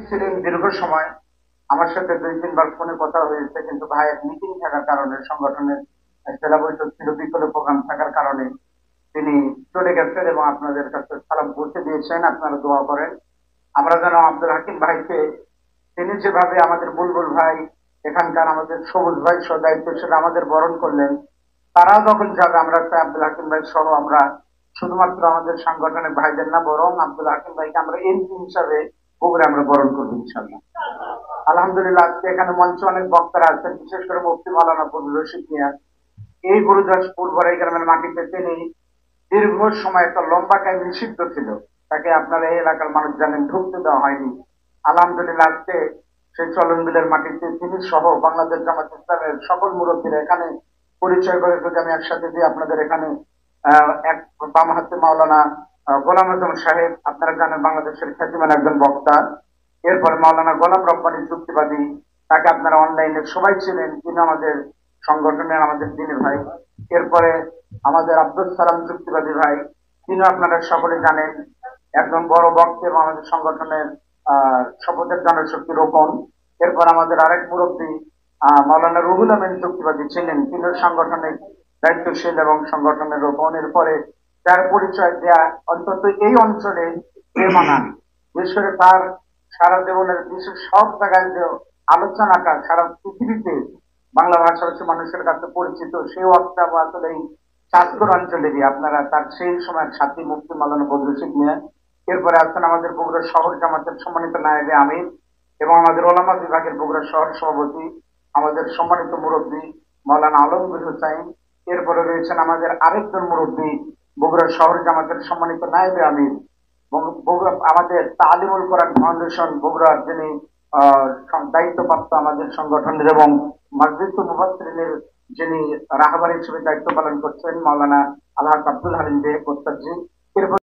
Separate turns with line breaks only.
ছিলেন দীর্ঘ সময়। আমার সাথে দুই তিনবার ফোনে কথা হয়েছে, কিন্তু ভাইয়ের মিটিং থাকার কারণে, সংগঠনের জেলা বৈঠক ছিল, বিকল্প প্রোগ্রাম থাকার কারণে তিনি চলে গেছেন এবং আপনাদের কাছে সালাম পৌঁছে দিয়েছেন। আপনারা দোয়া করেন আমরা যেন আব্দুল হাকিম ভাইকে, তিনি যেভাবে আমাদের বুলবুল ভাই, এখানকার আমাদের সবুজ ভাই সহ দায়িত্বশীল আমাদের বরণ করলেন, তারাও যখন যাবে আমরা চাই আব্দুল হাকিম ভাই সহ আমরা শুধুমাত্র আমাদের সাংগঠনিক ভাইদের না, বরং আব্দুল হাকিম ভাইকে আমরা এমপি হিসাবে বগুড়া আমরা বরণ করবো ইনশাল্লাহ। আলহামদুলিল্লাহ, আজকে এখানে মঞ্চে অনেক বক্তারা আছেন, বিশেষ করে মুফতি মাওলানা ফজলুর রশিদ মিয়া। এই গুরুদাসপুর বড়াই গ্রামের মাটিতে তিনি দীর্ঘ সময়, একটা লম্বা টাইম নিষিদ্ধ ছিল, তাকে আপনারা এই এলাকার মানুষ জানেন, ঢুকতে দেওয়া হয়নি। আলহামদুলিল্লাহ, আজকে সেই চলন বিলের মাটিতে তিনি সহ বাংলাদেশ জামাত ইসলামের সকল মুরব্বীরা এখানে পরিচয় করে, যদি আমি একসাথে দিয়ে আপনাদের এখানে এক বাম হাতে মাওলানা গোলাম আজম সাহেব, আপনারা জানেন বাংলাদেশের খ্যাতিমান একজন বক্তা। এরপরে মাওলানা গোলাম রব্বানী যুক্তিবাদী, তাকে আপনারা অনলাইনে সবাই ছিলেন, তিনি আমাদের সংগঠনের আমাদের দিনী ভাই। এরপরে আমাদের আব্দুল সালাম যুক্তিবাদী ভাই, তিনি আপনারা সকলে জানেন একজন বড় বক্তা এবং আমাদের সংগঠনের শপথের জনশক্তি রোপণ। এরপর আমাদের আরেক মুরব্বী মাওলানা রুহুল আমিন যুক্তিবাদী ছিলেন, তিনি সাংগঠনিক দায়িত্বশীল এবং সংগঠনের রোপণ। এরপরে যার পরিচয় দেয়া অন্তত এই অঞ্চলে প্রেমানান, বিশেষ করে তার সারা জীবনের বিশেষ সব জায়গায় যে আলোচনাটা সারা পৃথিবীতে বাংলা ভাষাভাষী মানুষের কাছে পরিচিত, সেই অর্থটা আসলে এই চাঁদপুর অঞ্চলেরই, আপনারা তার সেই সময়ের সাথী মুফতি মাওলানা ফজলুর রশিদ মিয়া। এরপরে আছেন আমাদের বগুড়া শহর জামাতের সম্মানিত নায়েবে আমির এবং আমাদের ওলামা বিভাগের বগুড়া শহর সভাপতি, আমাদের সম্মানিত মুরব্বী মাওলানা আলমগীর হোসাইন। এরপরে রয়েছেন আমাদের আরেকজন মুরব্বী, বগুড়া শহর জামাতের সম্মানিত নায়েবে আমির, বগুড়া আমাদের তালিমুল কোরআন ফাউন্ডেশন বগুড়ার যিনি দায়িত্বপ্রাপ্ত আমাদের সংগঠনের, এবং মসজিদুল মুফাসসিরিনের যিনি রাহবার হিসেবে দায়িত্ব পালন করছেন মাওলানা আলহাজ আব্দুল হালিম বেগ ওস্তাদজি। এরপর